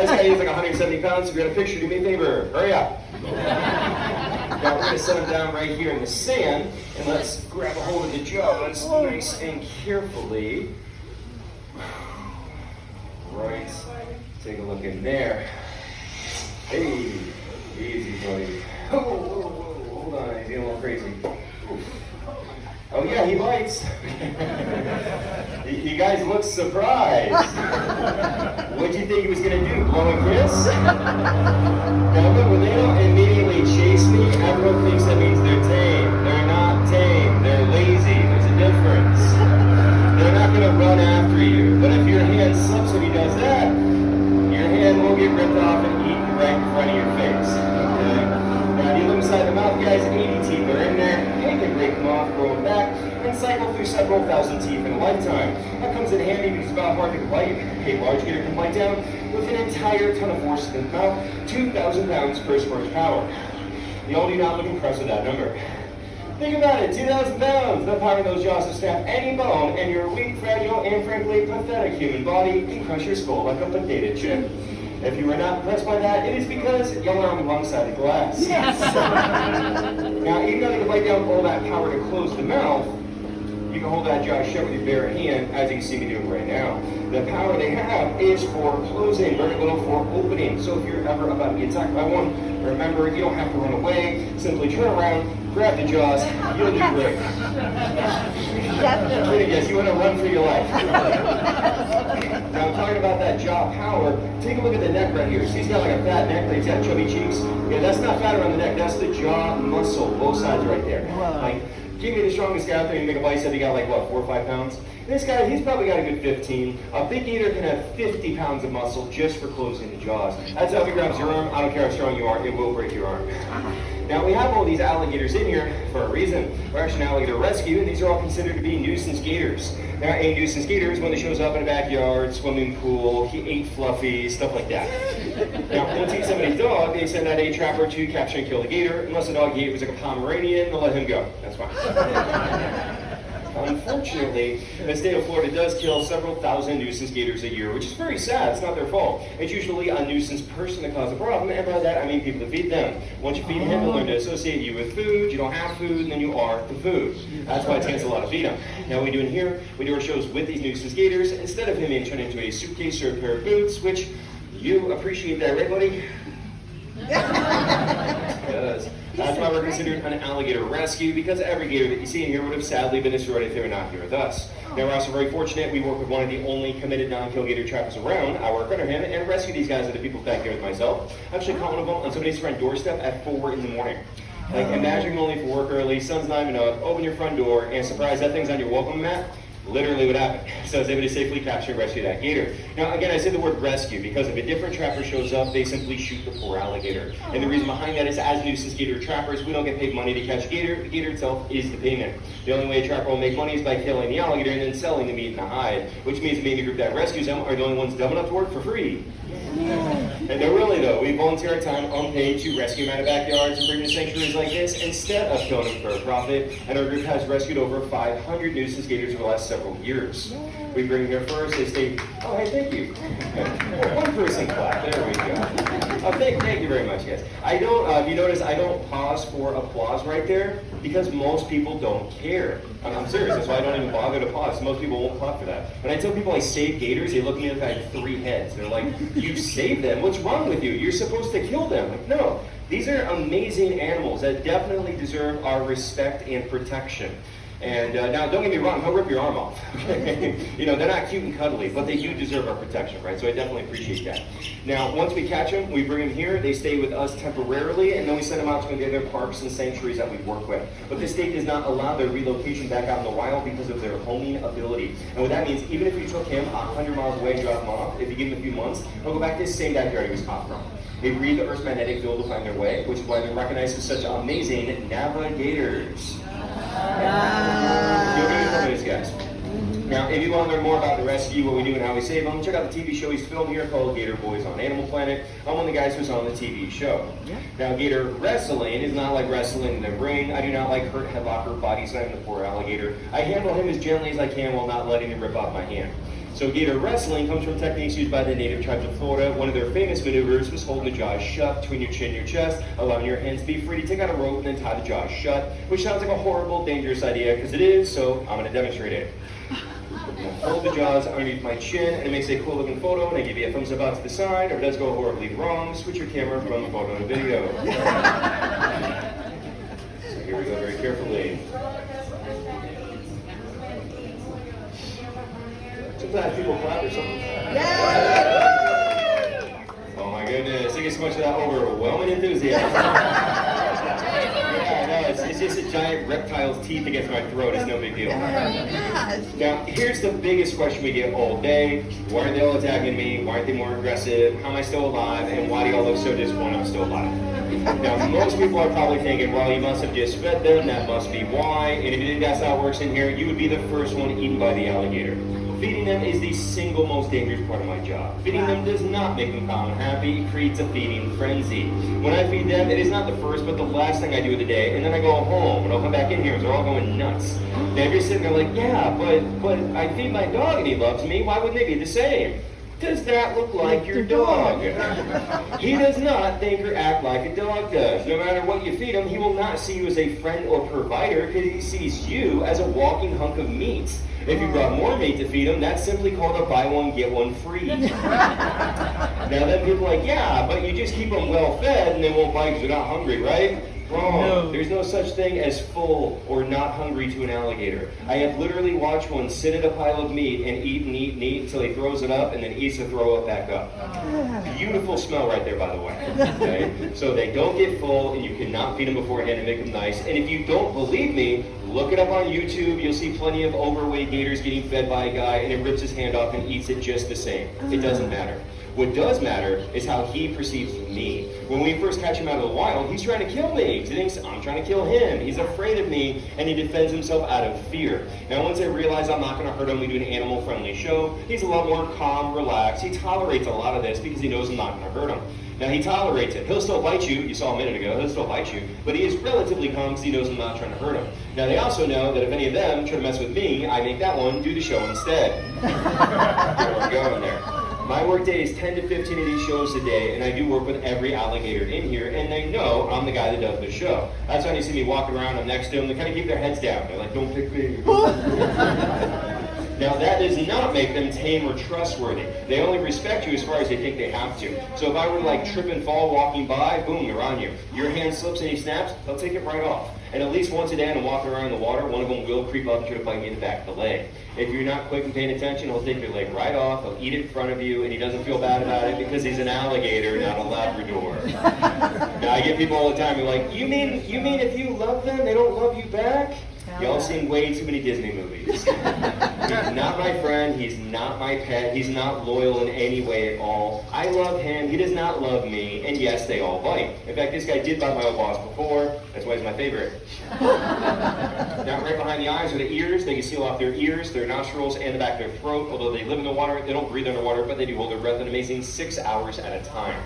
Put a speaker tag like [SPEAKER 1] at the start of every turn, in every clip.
[SPEAKER 1] this guy is like 170 pounds, so if you got a picture, do me a favor. Hurry up. Now we're going to set him down right here in the sand, and let's grab a hold of the jaws nice and carefully. Right. Take a look in there. Hey, easy, buddy. Oh, whoa, whoa, hold on, he's getting a little crazy. Oof. Oh yeah, he bites. You guys look surprised. What do you think he was going to do? Blow a kiss? Now look, when they don't immediately chase me, everyone thinks that means they're tame. They're not tame. They're lazy. There's a difference. They're not going to run after you. But if your hand slips when he does that, your hand will get ripped off and eaten right in front of your face. Okay? Now, you look inside the mouth, guys, 80 teeth are in there. You can break them off, grow them back, and cycle through several thousand teeth in a lifetime. That comes in handy because it's about hard to bite. A large gator can bite down with an entire ton of force in the mouth, 2,000 pounds per square power. You all do not look impressed with that number. Think about it, 2,000 pounds. The power of those jaws to snap any bone, and your weak, fragile, and frankly pathetic human body can crush your skull like a potato chip. If you were not impressed by that, it is because you're on the wrong side of the glass. Yes. Now, even though they can bite down all that power to close the mouth, you can hold that jaw shut with your bare hand, as you can see me doing right now. The power they have is for closing, very little for opening. So if you're ever about to get attacked by one, remember, you don't have to run away. Simply turn around, grab the jaws, you'll do great. Definitely. Yes, you want to run for your life. Now, I'm talking about that jaw power. Take a look at the neck right here. See, he's got like a fat neck, but he's got chubby cheeks. Yeah, that's not fat around the neck. That's the jaw muscle, both sides right there. Like, give me the strongest guy out there, you make a bicep, he got like, what, 4 or 5 pounds? This guy, he's probably got a good 15. A big gator can have 50 pounds of muscle just for closing the jaws. That's how if it grabs your arm, I don't care how strong you are, it will break your arm. Now, we have all these alligators in here for a reason. We're actually an alligator rescue, and these are all considered to be nuisance gators. Now, a nuisance gator is one that shows up in a backyard, swimming pool, he ate Fluffy, stuff like that. Now, once he eats somebody's dog, they send out a trapper to capture and kill the gator. Unless the dog he ate was like a Pomeranian, they'll let him go. That's fine. Unfortunately, the state of Florida does kill several thousand nuisance gators a year, which is very sad. It's not their fault. It's usually a nuisance person that causes a problem, and by that I mean people that feed them. Once you feed him, he'll learn to associate you with food. You don't have food, and then you are the food. That's why it takes a lot to feed him. Now, what we do in here, we do our shows with these nuisance gators. Instead of him being turned into a suitcase or a pair of boots, which you appreciate that, right, buddy? Yes. That's why we're considered an alligator rescue, because every gator that you see in here would have sadly been destroyed if they were not here with us. Now, we're also very fortunate. We work with one of the only committed non-kill gator trappers around. I work under him and rescue these guys at the people's backyard with myself. I actually caught one of them on somebody's front doorstep at 4 in the morning. Like, imagine going for work early, sun's not even up, open your front door, and surprise, that thing's on your welcome mat. Literally what happened. So I was able to safely capture and rescue that gator. Now, again, I say the word rescue because if a different trapper shows up, they simply shoot the poor alligator. And the reason behind that is, as nuisance gator trappers, we don't get paid money to catch gator. The gator itself is the payment. The only way a trapper will make money is by killing the alligator and then selling the meat and the hide, which means maybe the group that rescues them are the only ones dumb enough to work for free. And they're really, though. We volunteer our time unpaid to rescue them out of backyards and bring them to sanctuaries like this instead of killing them for a profit. And our group has rescued over 500 nuisance gators over the last several years. We bring them here first. They say, oh, hey, thank you. One person clap. There we go. Thank you very much, guys. I don't, if you notice, I don't pause for applause right there because most people don't care. I'm serious. That's why I don't even bother to pause. Most people won't clap for that. When I tell people I save gators, they look at me like I have 3 heads. They're like, you saved them? What's wrong with you? You're supposed to kill them. Like, no. These are amazing animals that definitely deserve our respect and protection. And now, don't get me wrong, he'll rip your arm off. You know, they're not cute and cuddly, but they do deserve our protection, right? So I definitely appreciate that. Now, once we catch them, we bring them here. They stay with us temporarily, and then we send them out to the other parks and sanctuaries that we work with. But the state does not allow their relocation back out in the wild because of their homing ability. And what that means, even if you took him 100 miles away and drop him off, if you give him a few months, he'll go back to the same backyard he was caught from. They breathe the Earth's magnetic field to find their way, which is why they're recognized as such amazing navigators. You'll get some of these guys. Now, if you want to learn more about the rescue, what we do and how we save them, check out the TV show he's filmed here called Gator Boys on Animal Planet. I'm one of the guys who's on the TV show. Now, gator wrestling is not like wrestling in the ring. I do not like hurt, headlock, or body slam the poor alligator. I handle him as gently as I can while not letting him rip off my hand. So gator wrestling comes from techniques used by the native tribes of Florida. One of their famous maneuvers was holding the jaws shut between your chin and your chest, allowing your hands to be free to take out a rope and then tie the jaws shut, which sounds like a horrible, dangerous idea, because it is, so I'm going to demonstrate it. Hold the jaws underneath my chin, and it makes a cool looking photo, and I give you a thumbs up out to the side, or if it does go horribly wrong, switch your camera from photo to video. So here we go very carefully. Sometimes people clap or something. Oh my goodness, thank you so much for that overwhelming enthusiasm. Yeah, no, it's just a giant reptile's teeth against my throat. It's no big deal. Now, here's the biggest question we get all day. Why aren't they all attacking me? Why aren't they more aggressive? How am I still alive? And why do y'all look so disappointed I'm still alive? Now, most people are probably thinking, well, you must have just fed them. That must be why. And if you think that's how it works in here, you would be the first one eaten by the alligator. Feeding them is the single most dangerous part of my job. Feeding them does not make them calm and happy. It creates a feeding frenzy. When I feed them, it is not the first but the last thing I do of the day, and then I go home and I'll come back in here and they're all going nuts. Now if you're sitting there like, yeah, but I feed my dog and he loves me, why wouldn't they be the same? Does that look like your dog? He does not think or act like a dog does. No matter what you feed him, he will not see you as a friend or provider because he sees you as a walking hunk of meat. If you brought more meat to feed him, that's simply called a buy one, get one free. Now then people are like, yeah, but you just keep them well fed and they won't bite because they're not hungry, right? Wrong. No. There's no such thing as full or not hungry to an alligator. I have literally watched one sit at a pile of meat and eat and eat and eat until he throws it up and then eats the throw up back up. Beautiful smell right there, by the way. Okay? So they don't get full and you cannot feed them beforehand and make them nice. And if you don't believe me, look it up on YouTube. You'll see plenty of overweight gators getting fed by a guy and it rips his hand off and eats it just the same. It doesn't matter. What does matter is how he perceives me. When we first catch him out of the wild, he's trying to kill me. He thinks I'm trying to kill him. He's afraid of me, and he defends himself out of fear. Now, once I realize I'm not going to hurt him, we do an animal-friendly show, he's a lot more calm, relaxed. He tolerates a lot of this because he knows I'm not going to hurt him. Now, he tolerates it. He'll still bite you. You saw a minute ago. He'll still bite you. But he is relatively calm because he knows I'm not trying to hurt him. Now, they also know that if any of them try to mess with me, I make that one do the show instead. Where we're going there. My work day is 10 to 15 of these shows a day, and I do work with every alligator in here, and they know I'm the guy that does the show. That's why you see me walking around, I'm next to them, they kind of keep their heads down. They're like, don't pick me. Now that does not make them tame or trustworthy. They only respect you as far as they think they have to. So if I were to like trip and fall walking by, boom, they're on you. Your hand slips and he snaps, they'll take it right off. And at least once a day, when I'm walking around in the water, one of them will creep up and try to bite me in the back of the leg. If you're not quick and paying attention, he'll take your leg right off, he'll eat it in front of you, and he doesn't feel bad about it because he's an alligator, not a Labrador. Now I get people all the time who are like, you mean if you love them, they don't love you back? Y'all seen way too many Disney movies. He's not my friend, he's not my pet, he's not loyal in any way at all. I love him, he does not love me, and yes, they all bite. In fact, this guy did bite my old boss before, that's why he's my favorite. Now, right behind the eyes are the ears. They can seal off their ears, their nostrils, and the back of their throat. Although they live in the water, they don't breathe underwater, but they do hold their breath an amazing 6 hours at a time.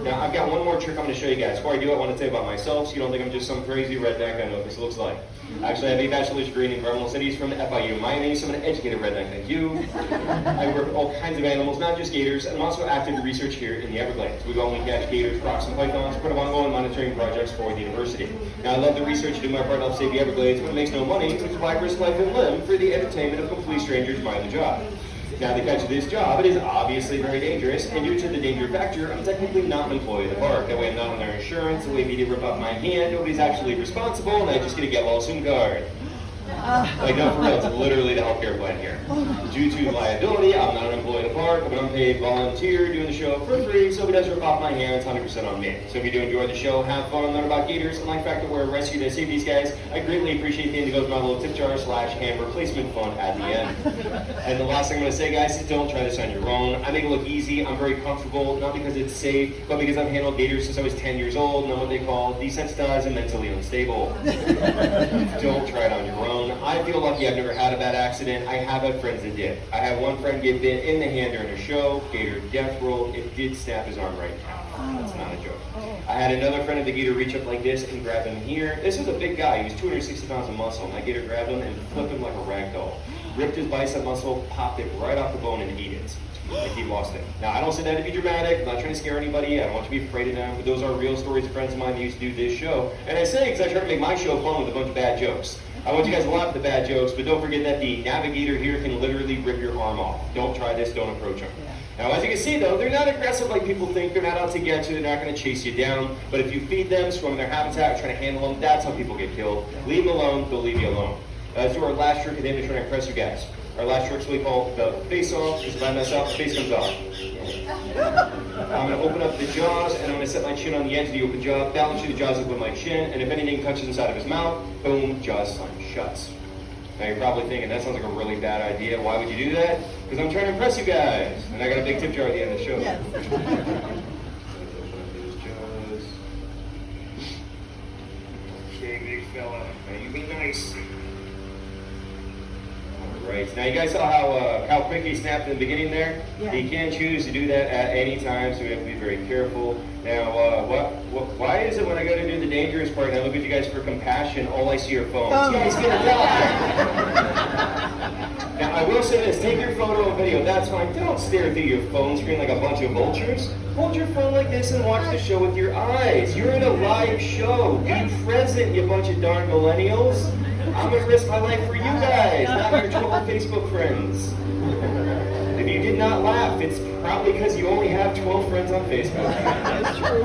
[SPEAKER 1] Now, I've got one more trick I'm going to show you guys. Before I do, I want to tell you about myself, so you don't think I'm just some crazy redneck. I know what this looks like. Actually, I have a bachelor's degree in environmental studies from FIU Miami, so I'm an educated redneck like you. I work with all kinds of animals, not just gators, and I'm also active in research here in the Everglades. We go and we catch gators, crocs, and pythons, put them on ongoing monitoring projects for the university. Now, I love the research and do my part to help save the Everglades, but it makes no money, which is why I risk life and limb for the entertainment of complete strangers by the job. Now, the catch of this job, it is obviously very dangerous, and due to the danger factor, I'm technically not an employee of the park. That way I'm not on their insurance, that way if you did rip off my hand, nobody's actually responsible, and I just get a get well soon card. Like, no, for real, it's literally the healthcare plan here. Due to liability, I'm not an employee of the park, I'm an unpaid volunteer doing the show for free, so if he does rip off my hands, 100% on me. So if you do enjoy the show, have fun, learn about gators, and like the fact that we're a rescue to save these guys, I greatly appreciate the end that goes my little tip jar / hand replacement fund at the end. And the last thing I'm going to say, guys, is don't try this on your own. I make it look easy, I'm very comfortable, not because it's safe, but because I've handled gators since I was 10 years old, and I'm what they call desensitized and mentally unstable. Don't try it on your own. I feel lucky I've never had a bad accident. I have had friends that did. I had one friend get bit in the hand during a show, gator death roll. It did snap his arm right now. That's not a joke. I had another friend of the gator reach up like this and grab him here. This was a big guy. He was 260 pounds of muscle. And that gator grabbed him and flipped him like a rag doll. ripped his bicep muscle, popped it right off the bone and ate it. Like he lost it. Now, I don't say that to be dramatic. I'm not trying to scare anybody. I don't want you to be afraid of them. But those are real stories of friends of mine who used to do this show. And I say it because I try to make my show fun with a bunch of bad jokes. I want you guys to laugh at the bad jokes, but don't forget that the navigator here can literally rip your arm off. Don't try this. Don't approach them. Now, as you can see, though, they're not aggressive like people think. They're not out to get you. They're not going to chase you down. But if you feed them, swim in their habitat, try to handle them, that's how people get killed. Leave them alone. They'll leave you alone. Let's do our last trick, and then we're trying to impress you guys. Our last trick is what we call the face-off. Because if I mess up, the face comes off. I'm going to open up the jaws, and I'm going to set my chin on the edge of the open jaw, balance the jaws up with my chin, and if anything touches inside of his mouth, boom, jaws shuts. Now you're probably thinking, that sounds like a really bad idea. Why would you do that? Because I'm trying to impress you guys. And I got a big tip jar at the end of the show.
[SPEAKER 2] Yes.
[SPEAKER 1] Let's open up those jaws. Okay, big fella. Now you be nice. Alright, now you guys saw how quick he snapped in the beginning there?
[SPEAKER 2] Yeah.
[SPEAKER 1] He can choose to do that at any time, so we have to be very careful. Now, why is it when I go to do the dangerous part and I look at you guys for compassion, all I see are phones? You guys get it done. Now, I will say this, take your photo and video, that's fine. Don't stare through your phone screen like a bunch of vultures. Hold your phone like this and watch the show with your eyes. You're in a live show. Be present, you bunch of darn millennials. I'm going to risk my life for you guys, not your 12 Facebook friends. If you did not laugh, it's probably because you only have 12 friends on Facebook.
[SPEAKER 2] That's true.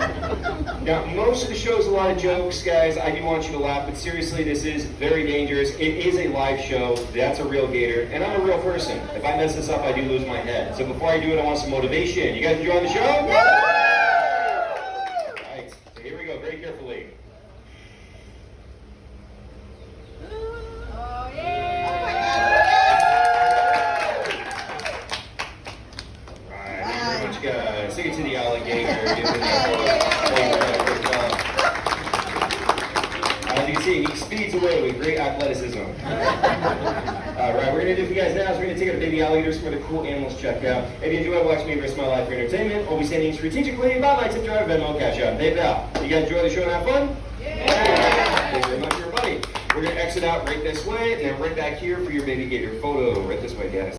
[SPEAKER 1] Now, most of the show is a lot of jokes, guys. I do want you to laugh, but seriously, this is very dangerous. It is a live show. That's a real gator, and I'm a real person. If I mess this up, I do lose my head. So before I do it, I want some motivation. You guys enjoying the show? Yeah! All right, so here we go, very carefully. Stick it to the alligator. As you can see, he speeds away with great athleticism. Alright, we're going to do for you guys now is we're going to take out a baby alligator, some of the cool animals check out. If you enjoy watching me the rest of my life for entertainment, always standing strategically by my tip jar, Venmo, Cash App, PayPal. You guys enjoy the show and have fun? Yeah! Thank you very much, everybody. We're going to exit out right this way, and then right back here for your baby gator photo. Right this way, guys.